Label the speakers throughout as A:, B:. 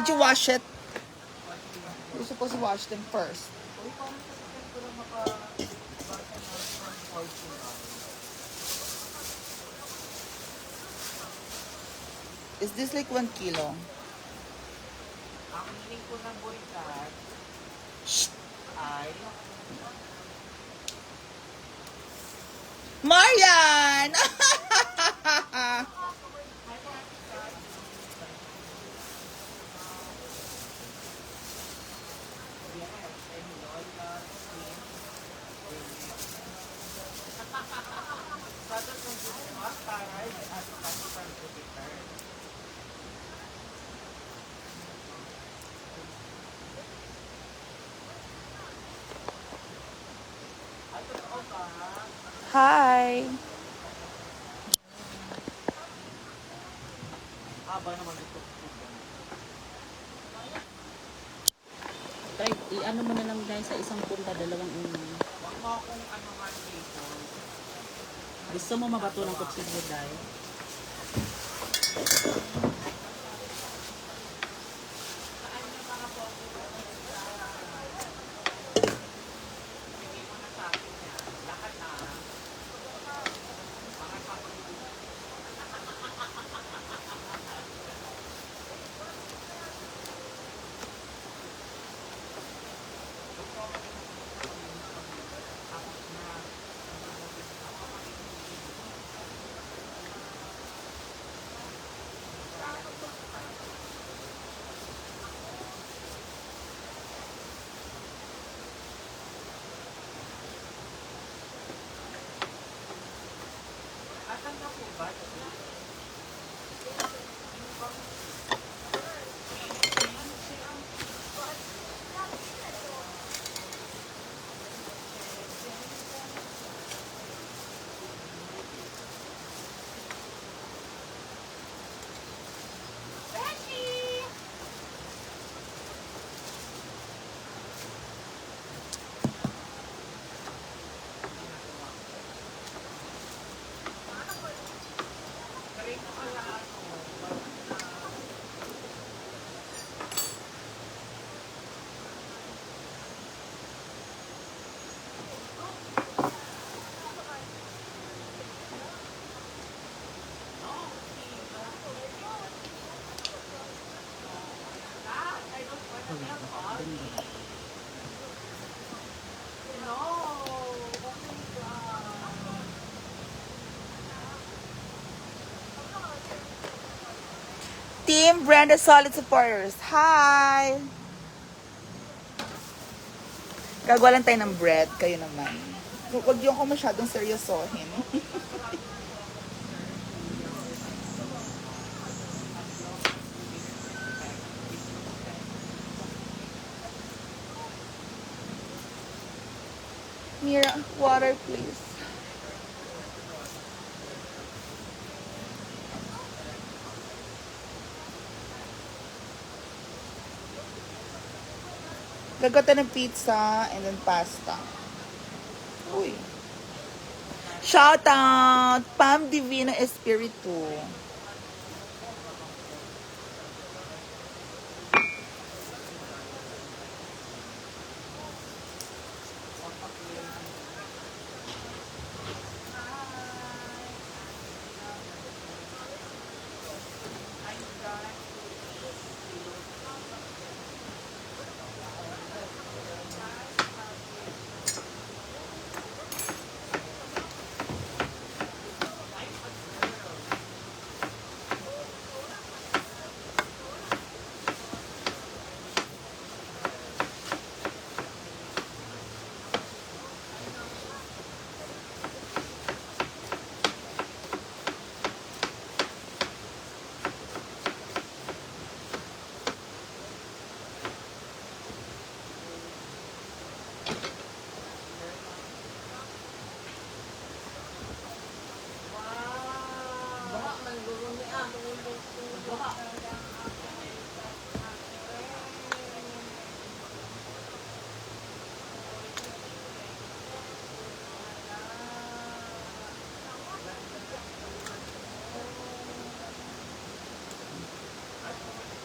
A: you wash it? You're supposed to wash them first. Is this like 1 kilo?
B: Ang hiling ko ng boycott
A: Shh!
B: ay
A: Marian! Hi!
B: haba naman ito.
C: Try, i-ano mo na lang guys sa isang punta, dalawang unan.
B: Huwag mo akong ano man dito.
C: Gusto mo mabato ng kutsilyo guys?
B: Asan na po ba?
A: Team Brenda Solid Supporters. Hi! Gagawa lang tayo ng bread. Kayo naman. Huwag yung ako masyadong seryosohin. Mira, water please. Gagata ng pizza and then pasta. Uy. Shout out! Pam Divino Espiritu.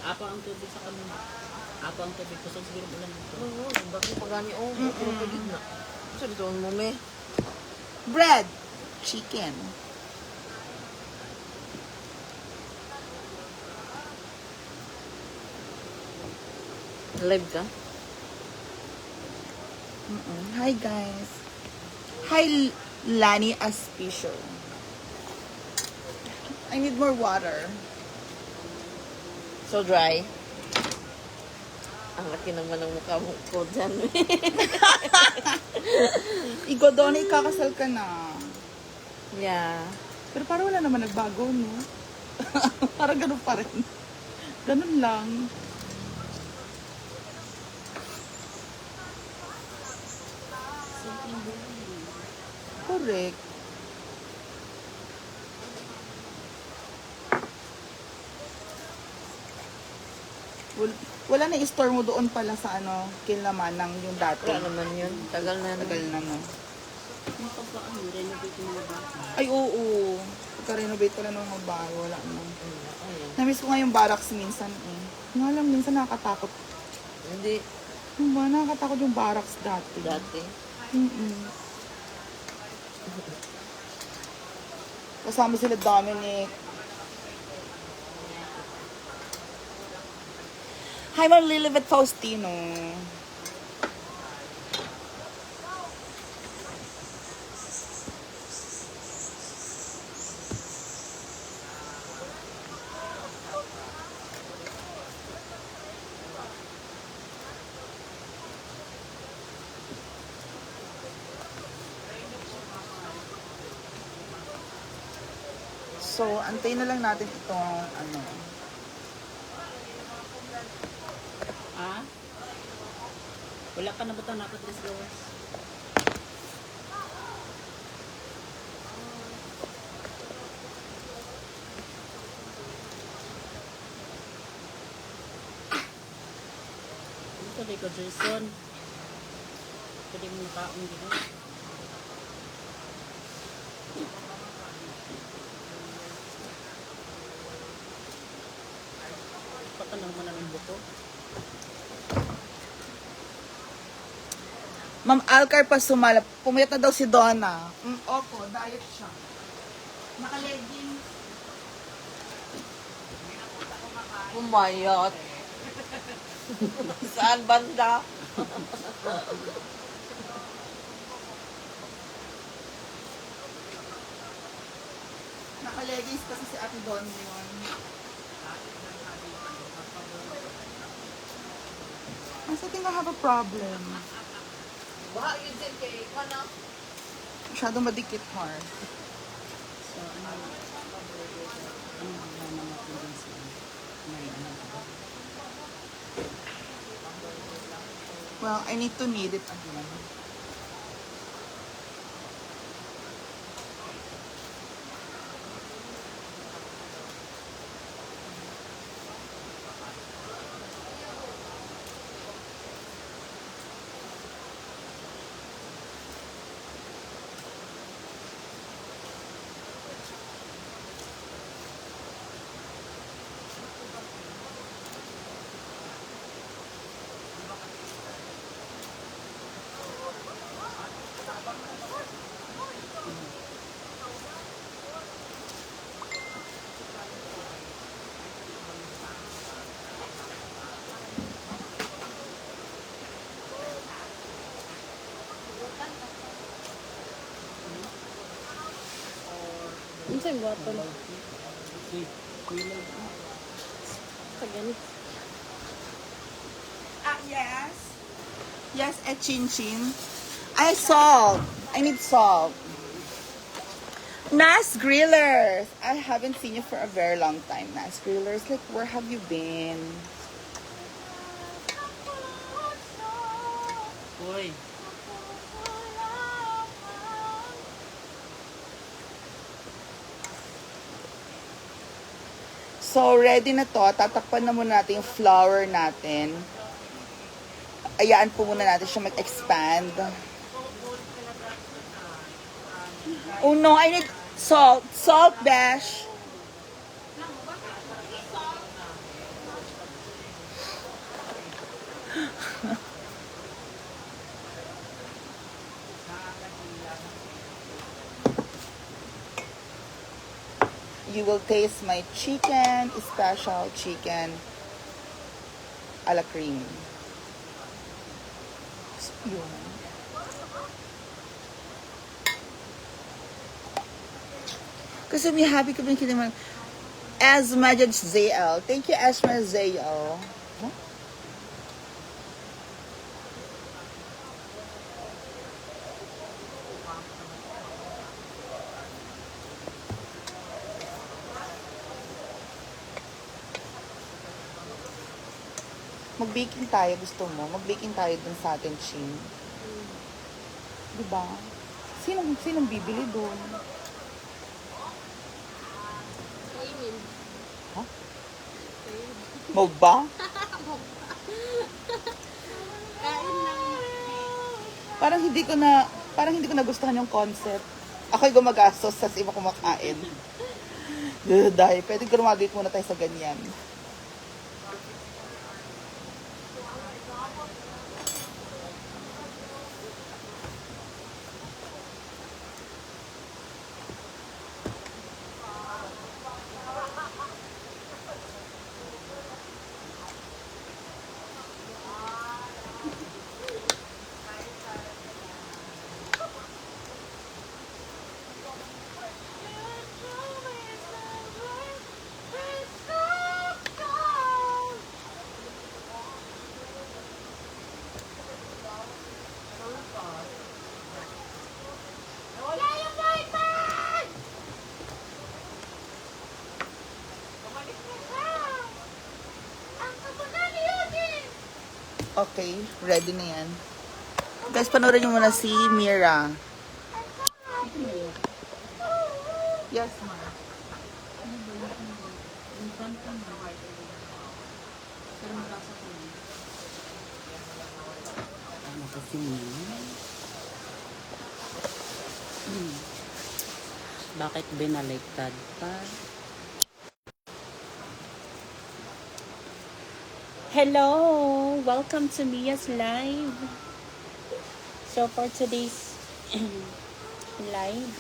C: Apa ang tubig sa kanon. Apa ang tubig kusog siguro ulan dito.
D: Oo, bakit pagani oh, puro pagid na. Sa dito mo me.
A: Bread. Chicken.
D: Live ka?
A: Hi guys. Hi Lani Aspicio. I need more water.
D: So dry. Ang laki naman ng mukha mo ko dyan.
A: Igo doon, ikakasal ka na.
D: Yeah.
A: Pero parang wala naman nagbago, no? Parang ganun pa rin. Ganun lang. Correct. Wala na i-store mo doon pala sa ano, Kinlaman ng yung dati.
D: Wala naman yun. Tagal na.
A: Tagal na, no?
C: Yung pagkaan, renovate yung mga bata.
A: Ay, oo. Pagka-renovate pala ng mga bahay, wala na.
D: Ayun.
A: Namiss ko nga yung barracks minsan eh. Yung alam, minsan nakakatakot.
D: Hindi.
A: Yung ba, nakakatakot yung barracks dati.
D: Dati.
A: Kasama sila Dominic. Hi, Ma'am Lilibet Faustino. So, antayin na lang natin itong ano.
C: Ah? Wala ka na ba ito nakatris gawas? Ito di ko, Jason. Pwede mo nakaong dito. Patanong mo na ng buko.
A: Ma'am Alcar pa sumala. Pumayat na daw si Donna. Opo, diet siya. Naka-legging.
D: Umayot. Saan banda?
A: Naka-leggings kasi si Ate Donna yun. I think I have a problem.
D: Baha yun din kay Kana.
A: Masyadong madikit, Mar.
C: So, ano ba mga tendency? May ano ba?
A: Well, I need to knead it again.
D: Ano sa'yo bottle? Kagani.
A: Yes. Yes, a chin-chin. I salt. I need salt. Nas Grillers. I haven't seen you for a very long time, Nas Grillers. Like, where have you been?
C: Uy,
A: So, ready na to. Tatakpan na muna natin yung flour natin. Ayaan po muna natin siya mag-expand. Oh no, I need salt. Salt, Bash. you will taste my chicken, special chicken a la cream. So, yun. Kasi may happy ka ba yung kinaman? Asmajad ZL. Thank you, Asma ZL. Huh? Mag-baking tayo, gusto mo? Mag-baking tayo dun sa atin, Chin. Diba? Sinong bibili dun?
D: Kainin.
A: Ha? Mo ba?
D: Kain lang.
A: Parang hindi ko nagustuhan yung concept. Ako'y gumagastos sa iba kumakain. Dahil, pwede graduate muna tayo sa ganyan. Okay, ready na yan. Guys, panoorin nyo muna si Mira. Yes, ma.
C: Ano kasi bakit binaliktad pa? Hello! Welcome to Mia's Live. So for today's live,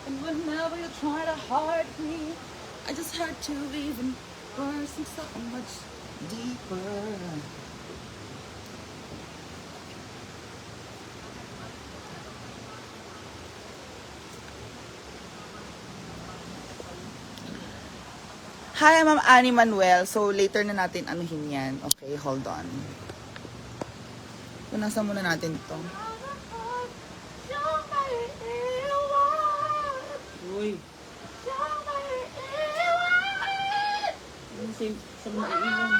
A: And whenever you try to hurt me, I just hurt you even worse and so much deeper. Hi, Ma'am Annie Manuel. So, later na natin anuhin yan. Okay, hold on. Punasan muna natin to.
C: uy, ano sa mga iwan?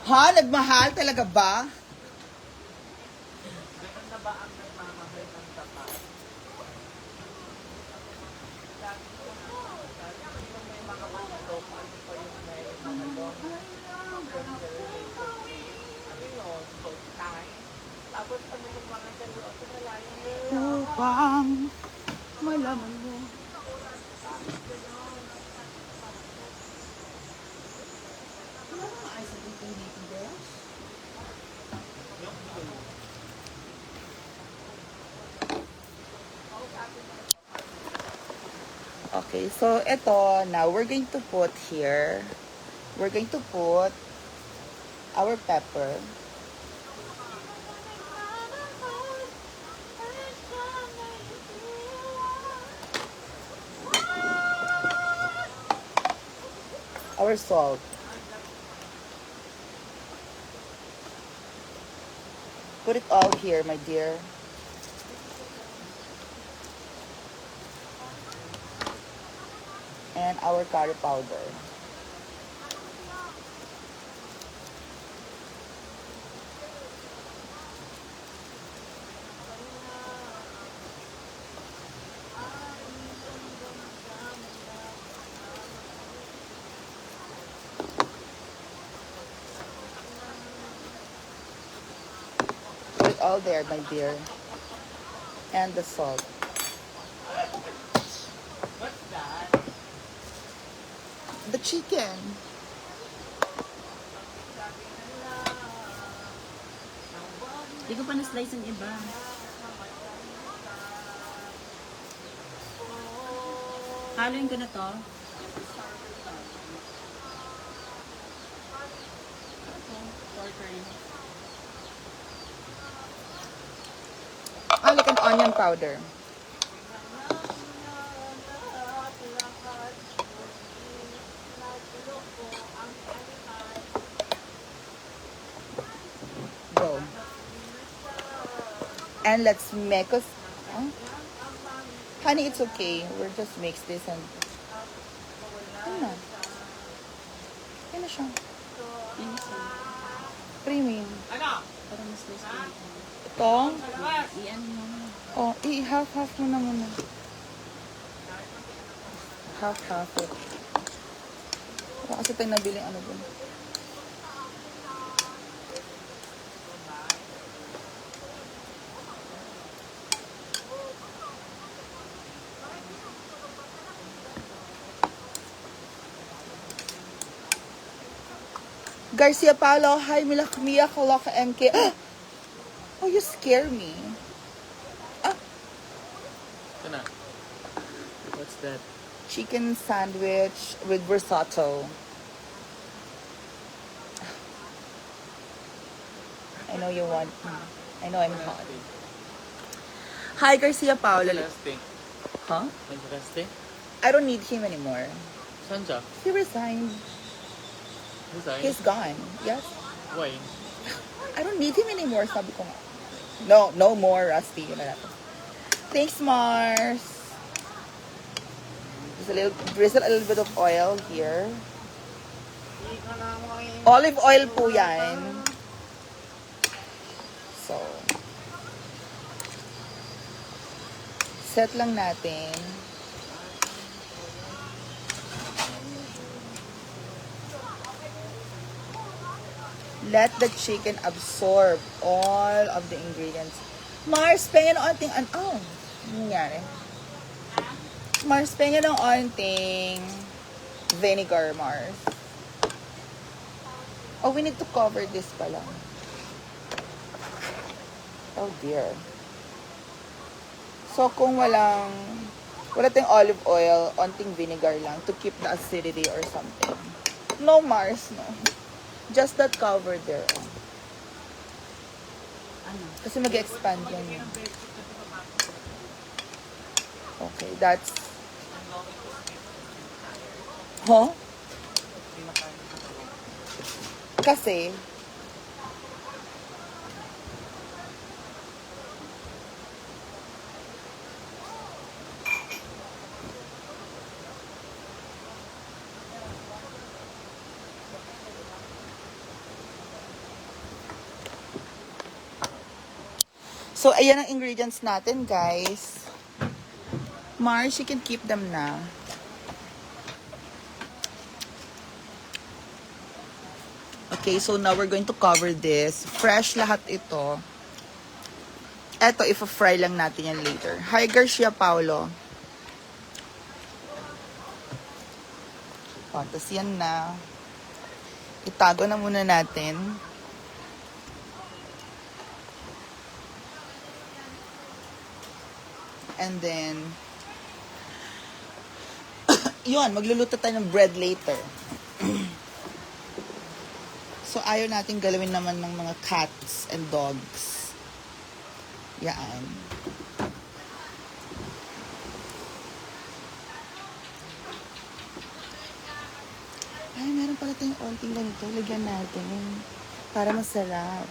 A: Ha? Nagmahal? Talaga ba?
B: Ganun na ba ang nagmamahal ng tapat? Lagi ko yung may mga manlok, ano pa yung may mga long ano yun, short time. Tapos ano yung mga seryoso na layo
A: Upang malaman mo. Wala naman ay sa dito, girls. Okay, so ito, now we're going to put here, we're going to put our pepper. Our salt. Put it all here, my dear. And our curry powder. Put it all there, my dear. And the salt.
B: What's that?
A: chicken.
C: Hindi ko pa na-slice ang iba. Haluin ko na to.
A: Like an onion powder. Go. And let's make us. Huh? Honey, it's okay. We'll just mix this and. Ano na? Ano siya? Premium.
C: Para ma-slice ko na.
A: Ito?
C: Iyan mo.
A: Oh, i-half-half mo na muna. Half-half it. Wala kasi tayo nabiling ano dun. Garcia Paolo, hi Mia Kalaka MK. Oh, you scare me.
B: What's that?
A: Chicken sandwich with risotto. I know you want. I know I'm hot. Hi, Garcia Paolo.
B: Interesting.
A: Huh?
B: Interesting.
A: I don't need him anymore.
B: Saan siya?
A: He resigned.
B: Resign?
A: He's gone. Yes.
B: Why?
A: I don't need him anymore, sabi ko nga. No more, Rusty. Yun na natin. Thanks, Mars. Drizzle a little bit of oil here. Olive oil po yan. So, set lang natin. Let the chicken absorb all of the ingredients. Mars, pengen ng onting, ano nangyari? Mars, pengen ng onting vinegar, Mars. Oh, we need to cover this pala. Oh dear. So, kung wala tayong olive oil, onting vinegar lang to keep the acidity or something. No, Mars, no. Just that cover there.
C: Ano?
A: Kasi mag-expand yan. Okay, that's... Huh? Kasi... So, ayan ang ingredients natin, guys. Mars, you can keep them na. Okay, so now we're going to cover this. Fresh lahat ito. Eto, ipa-fry lang natin yan later. Hi, Garcia Paolo. O, tas yan na. Itago na muna natin. And then, yun, magluluto tayo ng bread later. So, ayaw natin galawin naman ng mga cats and dogs. Yan. Ay, meron pala tayong onting ganito. Lagyan natin. Para masarap.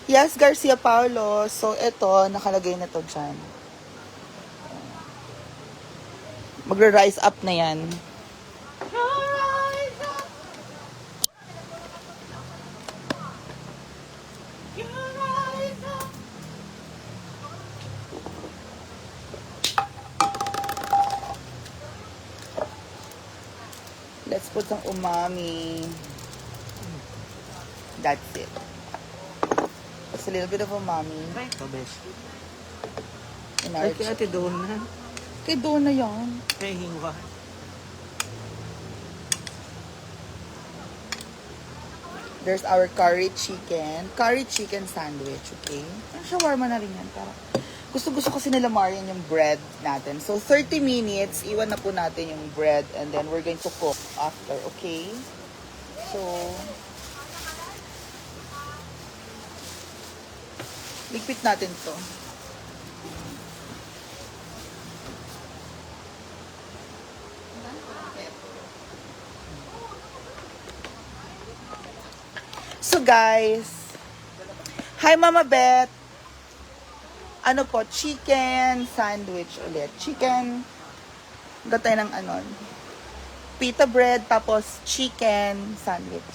A: Yes, Garcia Paolo. So, ito, nakalagay na to dyan. Magra-rise up na yan. Let's put some umami. That's it. Just a little bit of umami.
B: Try ito, best.
A: In
B: Ay,
A: our
B: kaya ate doon na.
A: Kay doon na yan.
B: Kaya hingwa.
A: There's our curry chicken. Curry chicken sandwich, okay? Shawarma na rin yan. Para gusto kasi nila Marian yung bread natin. So, 30 minutes, iwan na po natin yung bread and then we're going to cook after, okay? So, ligpit natin to. So guys, hi Mama Beth. Ano po, chicken sandwich ulit. Chicken, gatay ng pita bread, tapos chicken sandwich.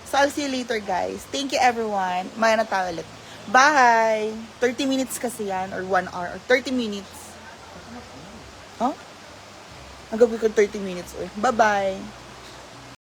A: So I'll see you later guys. Thank you everyone. Maya na tayo ulit. Bye! 30 minutes kasi yan, or 1 hour, or 30 minutes. Huh? Ang gabi ko 30 minutes. Bye-bye!